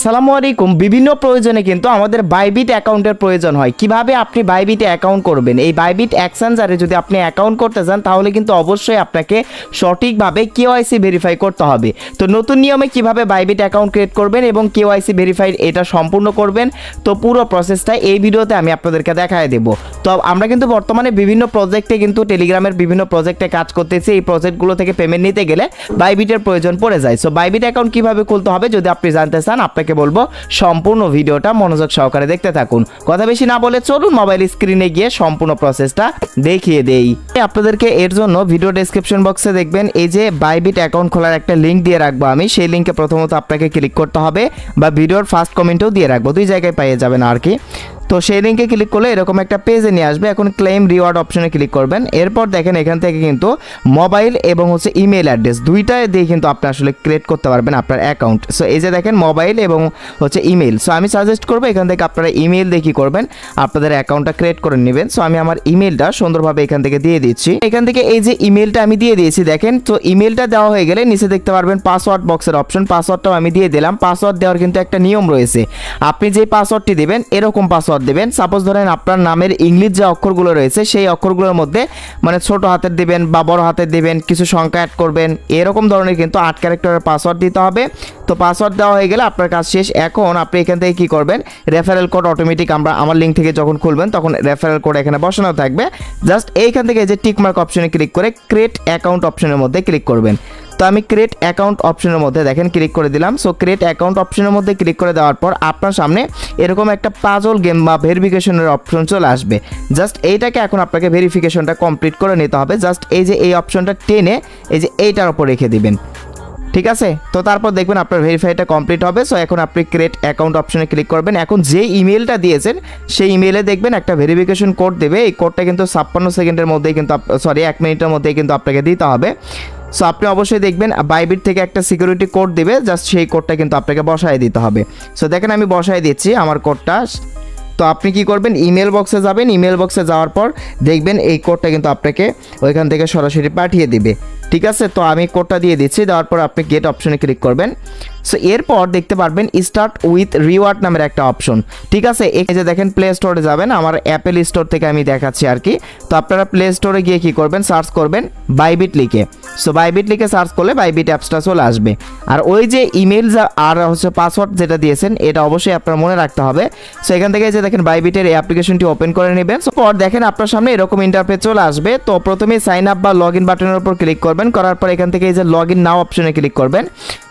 আসসালামু আলাইকুম। বিভিন্ন প্রয়োজনে কিন্তু আমাদের বাইবিট অ্যাকাউন্টের প্রয়োজন হয়। কিভাবে আপনি বাইবিটে অ্যাকাউন্ট করবেন? এই বাইবিট এক্সচেঞ্জারে যদি আপনি অ্যাকাউন্ট করতে চান তাহলে কিন্তু অবশ্যই আপনাকে সঠিকভাবে কেওয়াইসি ভেরিফাই করতে হবে। তো নতুন নিয়মে কিভাবে বাইবিট অ্যাকাউন্ট ক্রিয়েট করবেন এবং কেওয়াইসি ভেরিফাই এটা সম্পূর্ণ করবেন, তো পুরো প্রসেসটা এই ভিডিওতে আমি আপনাদেরকে দেখায় দেব। তো আমরা কিন্তু বর্তমানে বিভিন্ন প্রজেক্টে কিন্তু টেলিগ্রামের বিভিন্ন প্রজেক্টে কাজ করতেছি। এই প্রজেক্টগুলো থেকে পেমেন্ট নিতে গেলে বাইবিটের প্রয়োজন পড়ে যায়। সো বাইবিট অ্যাকাউন্ট কিভাবে খুলতে হবে যদি আপনি জানতে চান, আপনাকে বলবো সম্পূর্ণ ভিডিওটা মনোযোগ সহকারে দেখতে থাকুন। কথা বেশি না বলে চলুন মোবাইল স্ক্রিনে গিয়ে সম্পূর্ণ প্রসেসটা দেখিয়ে দেই আপনাদেরকে। এর জন্য ভিডিও ডেসক্রিপশন বক্সে দেখবেন এই যে বাইবিট অ্যাকাউন্ট খোলার একটা লিঙ্ক দিয়ে রাখবো আমি। সেই লিঙ্কে প্রথমত আপনাকে ক্লিক করতে হবে বা ভিডিওর ফার্স্ট কমেন্টেও দিয়ে রাখবো, দুই জায়গায় পেয়ে যাবেন আর কি। তো সেই লিঙ্কে ক্লিক করলে এরকম একটা পেজে নিয়ে আসবে। এখন ক্লেম রিওয়ার্ড অপশনে ক্লিক করবেন। এরপর দেখেন এখান থেকে কিন্তু মোবাইল এবং ইমেল অ্যাড্রেস দুইটা দিয়ে কিন্তু আপনি আসলে ক্রিয়েট করতে পারবেন আপনার অ্যাকাউন্ট। সো এই যে দেখেন মোবাইল এবং ইমেল। সো আমি সাজেস্ট করবো এখান থেকে আপনারা ইমেল দিয়ে কী করবেন, আপনাদের অ্যাকাউন্টটা ক্রিয়েট করে নেবেন। সো আমি আমার ইমেলটা সুন্দরভাবে এখান থেকে দিয়ে দিচ্ছি। এখান থেকে এই যে ইমেলটা আমি দিয়ে দিয়েছি দেখেন। তো ইমেলটা দেওয়া হয়ে গেলে নিচে দেখতে পারবেন পাসওয়ার্ড বক্সের অপশন। পাসওয়ার্ডটাও আমি দিয়ে দিলাম। পাসওয়ার্ড দেওয়ার কিন্তু একটা নিয়ম রয়েছে। আপনি যে পাসওয়ার্ডটি দেবেন এরকম পাসওয়ার্ড দেবেন। সাপোজ ধরেন আপনার নামের ইংলিশ যে অক্ষরগুলো রয়েছে সেই অক্ষরগুলোর মধ্যে ছোট হাতের দিবেন বা বড় হাতের দিবেন, কিছু সংখ্যা অ্যাড করবেন, এরকম ধরনের কিন্তু 8 ক্যারেক্টারের পাসওয়ার্ড দিতে হবে। তো পাসওয়ার্ড দেওয়া হয়ে গেলে আপনার কাজ শেষ। এখন আপনি এখান থেকে কি করবেন, রেফারেল কোড অটোমেটিক আমার লিঙ্ক থেকে যখন খুলবেন তখন রেফারেল কোড এখানে বসানো থাকবে। জাস্ট এইখান থেকে যে টিক মার্ক অপশনে ক্লিক করে ক্রিয়েট অ্যাকাউন্ট অপশনের মধ্যে ক্লিক করবেন। তো আমি ক্রিয়েট অ্যাকাউন্ট অপশনের মধ্যে দেখেন ক্লিক করে দিলাম। সো ক্রিয়েট অ্যাকাউন্ট অপশনের মধ্যে ক্লিক করে দেওয়ার পর আপনার সামনে এরকম একটা পাজল গেম বা ভেরিফিকেশনের অপশন চলে আসবে। জাস্ট এইটাকে এখন আপনাকে ভেরিফিকেশনটা কমপ্লিট করে নিতে হবে। জাস্ট এই যে এই অপশনটা টেনে এই যে এইটার উপর রেখে দিবেন, ঠিক আছে? তো তারপর দেখবেন আপনার ভেরিফাইটা কমপ্লিট হবে। সো এখন আপনি ক্রিয়েট অ্যাকাউন্ট অপশনে ক্লিক করবেন। এখন যে ইমেলটা দিয়েছেন সেই ইমেলে দেখবেন একটা ভেরিফিকেশন কোড দেবে। এই কোডটা কিন্তু 56 সেকেন্ডের মধ্যেই কিন্তু 1 মিনিটের মধ্যেই কিন্তু আপনাকে দিতে হবে। সো আপনি অবশ্যই দেখবেন বাইবিট থেকে একটা সিকিউরিটি কোড দেবে, জাস্ট সেই কোডটা কিন্তু আপনাকে বসায় দিতে হবে। সো দেখেন আমি বসায় দিচ্ছি আমার কোডটা। তো আপনি কি করবেন, ইমেল বক্সে যাবেন। ইমেল বক্সে যাওয়ার পর দেখবেন এই কোডটা কিন্তু আপনাকে ওইখান থেকে সরাসরি পাঠিয়ে দিবে, ঠিক আছে? তো আমি কোডটা দিয়ে দিচ্ছি। দেওয়ার পর আপনি গেট অপশনে ক্লিক করবেন। সো এরপর দেখতে পারবেন স্টার্ট উইথ রিওয়ার্ড নামের একটা অপশন, ঠিক আছে? এই যে দেখেন প্লে স্টোরে যাবেন, আমার অ্যাপেল স্টোর থেকে আমি দেখাচ্ছি আর কি। তো আপনারা প্লে স্টোরে গিয়ে কি করবেন, সার্চ করবেন বাইবিট লিখে। সো বাইবিট লিখে সার্চ করলে বাইবিট অ্যাপসটা চলে আসবে। আর ওই যে ইমেল আর পাসওয়ার্ড যেটা দিয়েছেন এটা অবশ্যই আপনার মনে রাখতে হবে। সো এখান থেকে যে দেখেন বাইবিটের এই অ্যাপ্লিকেশনটি ওপেন করে নেবেন। সো পর দেখেন আপনার সামনে এরকম ইন্টারফেস চলে আসবে। তো প্রথমে সাইন আপ বা লগ ইন বাটনের উপর ক্লিক করবেন। করার পর এখান থেকে এই যে লগ ইন নাও অপশনে ক্লিক করবেন।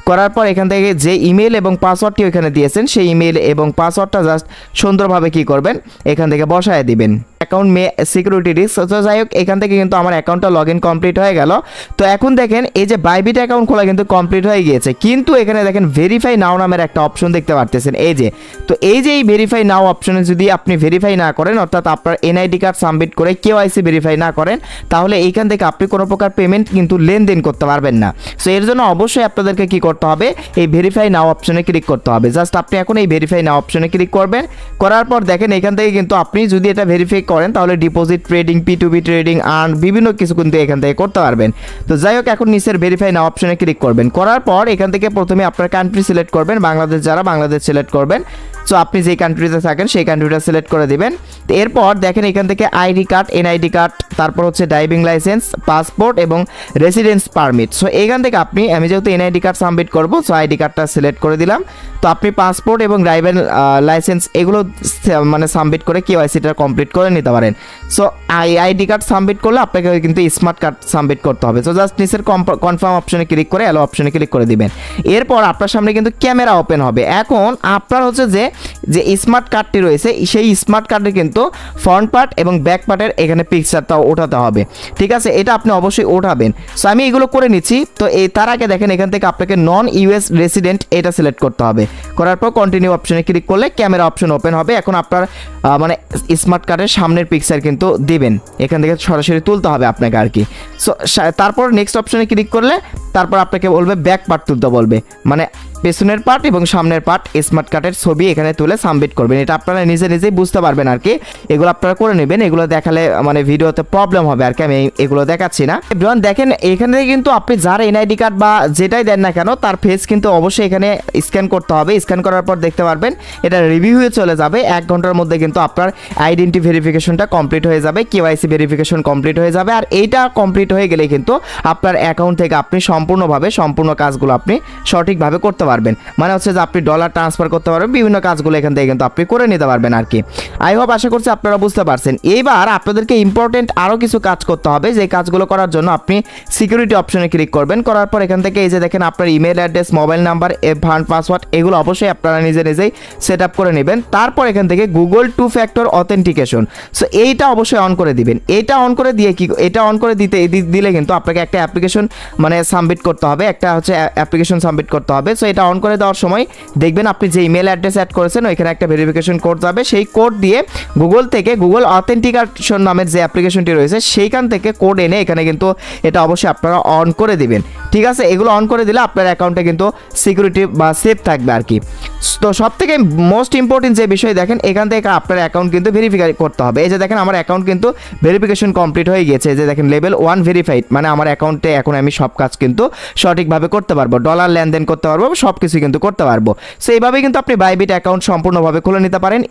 করার পর এখান থেকে যে ইমেল এবং পাসওয়ার্ডটি ওইখানে দিয়েছেন সেই ইমেল এবং পাসওয়ার্ডটা জাস্ট সুন্দরভাবে কি করবেন, এখান থেকে বসায় দিবেন। Account security risk. তো যাই হোক এখান থেকে কিন্তু আমার অ্যাকাউন্টটা লগ ইন কমপ্লিট হয়ে গেল। তো এখন দেখেন এই যে বাইবিট অ্যাকাউন্ট খোলা কিন্তু কমপ্লিট হয়ে গিয়েছে, কিন্তু এখানে দেখেন ভেরিফাই নাও নামের একটা অপশন দেখতে পারতেছেন এই যে। তো এই যে এই ভেরিফাই নাও অপশনে যদি আপনি ভেরিফাই না করেন, অর্থাৎ আপনার এনআইডি কার্ড সাবমিট করে কেওয়াইসি ভেরিফাই না করেন, তাহলে এইখান থেকে আপনি কোনো প্রকার পেমেন্ট কিন্তু লেনদেন করতে পারবেন না। সো এর জন্য অবশ্যই আপনাদেরকে কি করতে হবে, এই ভেরিফাই নাও অপশনে ক্লিক করতে হবে। জাস্ট আপনি এখন এই ভেরিফাই নাও অপশনে ক্লিক করবেন। করার পর দেখেন এখান থেকে কিন্তু আপনি যদি এটা ভেরিফাই করেন তাহলে deposit trading, P2P trading, earn বিভিন্ন কিছু কিন্তু এখান থেকে করতে পারবেন। তো যাই হোক এখন নিচের ভেরিফাই নাও অপশনে ক্লিক করবেন। করার পর এখান থেকে প্রথমে আপনার কান্ট্রি সিলেক্ট করবেন, বাংলাদেশ যারা বাংলাদেশ সিলেক্ট করবেন। সো আপনি যে কান্ট্রিতে থাকেন সেই কান্ট্রিটা সিলেক্ট করে দিবেন। তো এরপর দেখেন এখান থেকে আইডি কার্ড, এনআইডি কার্ড, তারপর ড্রাইভিং লাইসেন্স, পাসপোর্ট এবং রেসিডেন্স পারমিট। সো এখান থেকে আমি যেহেতু এনআইডি কার্ড সাবমিট করবো, সো আইডি কার্ডটা সিলেক্ট করে দিলাম। তো আপনি পাসপোর্ট এবং ড্রাইভিং লাইসেন্স এগুলো সাবমিট করে কেওয়াইসিটা কমপ্লিট করে নিতে পারেন। সো আইডি কার্ড সাবমিট করলে আপনাকে কিন্তু স্মার্ট কার্ড সাবমিট করতে হবে। সো জাস্ট নিচের কনফার্ম অপশনে ক্লিক করে অ্যালো অপশনে ক্লিক করে দিবেন। এরপর আপনার সামনে কিন্তু ক্যামেরা ওপেন হবে। এখন আপনার যে স্মার্ট কার্ডটি রয়েছে সেই স্মার্ট কার্ডে কিন্তু ফ্রন্ট পার্ট এবং ব্যাক পার্টের এখানে পিকচারটাও ওঠাতে হবে, ঠিক আছে? এটা আপনি অবশ্যই ওঠাবেন। সো আমি এগুলো করে নিচ্ছি। তো তার আগে দেখেন এখান থেকে আপনাকে নন ইউএস রেসিডেন্ট এটা সিলেক্ট করতে হবে। করার পর কন্টিনিউ অপশনে ক্লিক করলে ক্যামেরা অপশন ওপেন হবে। এখন আপনার স্মার্ট কার্ডের সামনের পিকচার কিন্তু দিবেন, এখান থেকে সরাসরি তুলতে হবে আপনাকে আর কি। সো তারপর নেক্সট অপশনে ক্লিক করলে তারপর আপনাকে বলবে ব্যাক পার্ট তুলতে বলবে, পেছনের পার্ট এবং সামনের পার্ট স্মার্ট কার্ডের ছবি এখানে তুলে সাবমিট করবেন। এটা আপনারা নিজেই বুঝতে পারবেন আর কি, এগুলো আপনারা করে নেবেন। এগুলো দেখালে মানে ভিডিওতে প্রবলেম হবে আর কি, আমি এগুলো দেখাচ্ছি না। এভরিওয়ান দেখেন এখানে কিন্তু আপনি যার এনআইডি কার্ড বা যেটাই দেন না কেন তার ফেস কিন্তু অবশ্যই এখানে স্ক্যান করতে হবে। স্ক্যান করার পর দেখতে পারবেন এটা রিভিউ হয়ে চলে যাবে। 1 ঘন্টার মধ্যে কিন্তু আপনার আইডেন্টি ভেরিফিকেশনটা কমপ্লিট হয়ে যাবে, কেওয়াইসি ভেরিফিকেশন কমপ্লিট হয়ে যাবে। আর এইটা কমপ্লিট হয়ে গেলে কিন্তু আপনার অ্যাকাউন্ট থেকে আপনি সম্পূর্ণ কাজগুলো আপনি সঠিকভাবে করতে পারবেন। মানে হচ্ছে যে আপনি ডলার ট্রান্সফার করতে পারবেন, বিভিন্ন কাজগুলো এখান থেকে কিন্তু আপনি করে নিতে পারবেন আর কি। আই হোপ আশা করছি আপনারা বুঝতে পারছেন। এইবার আপনাদেরকে ইম্পর্টেন্ট আরও কিছু কাজ করতে হবে, যে কাজগুলো করার জন্য আপনি সিকিউরিটি অপশনে ক্লিক করবেন। করার পর এখান থেকে এই যে দেখেন আপনার email address, mobile number, fund password এগুলো অবশ্যই আপনারা নিজেই সেট আপ করে নেবেন। তারপর এখান থেকে গুগল 2 ফ্যাক্টর অথেন্টিকেশন, সো এইটা অবশ্যই অন করে দিবেন। এটা অন করে দিয়ে এটা অন করে দিলে কিন্তু আপনাকে একটা অ্যাপ্লিকেশন মানে সাবমিট করতে হবে, একটা হচ্ছে অ্যাপ্লিকেশন সাবমিট করতে হবে। সো এটা অন করে দেওয়ার সময় দেখবেন আপনি যে ইমেল অ্যাড্রেস অ্যাড করেছেন ওইখানে একটা ভেরিফিকেশন কোড যাবে। সেই কোড দিয়ে গুগল থেকে গুগল অথেন্টিকেশন নামের যে অ্যাপ্লিকেশনটি রয়েছে সেইখান থেকে কোড এনে এখানে কিন্তু এটা অবশ্যই আপনারা অন করে দিবেন। ঠিক আছে, এগুলো অন করে দিলে আপনার অ্যাকাউন্টে কিন্তু সিকিউরিটি বা সেফ থাকবে আর কি। তো সব থেকে মোস্ট ইম্পর্টেন্ট যে বিষয় দেখেন, এখান থেকে আপনার অ্যাকাউন্ট কিন্তু ভেরিফাই করতে হবে। এই যে দেখেন আমার অ্যাকাউন্ট কিন্তু ভেরিফিকেশন কমপ্লিট হয়ে গিয়েছে। এই যে দেখেন লেভেল 1 ভেরিফাইড, মানে আমার অ্যাকাউন্টে এখন আমি সব কাজ কিন্তু সঠিকভাবে করতে পারবো, ডলার লেনদেন করতে পারবো, সব কিছু কিন্তু করতে পারবো। সো এইভাবে কিন্তু আপনি বাইবিট অ্যাকাউন্ট সম্পূর্ণভাবে খুলে নিতে পারেন।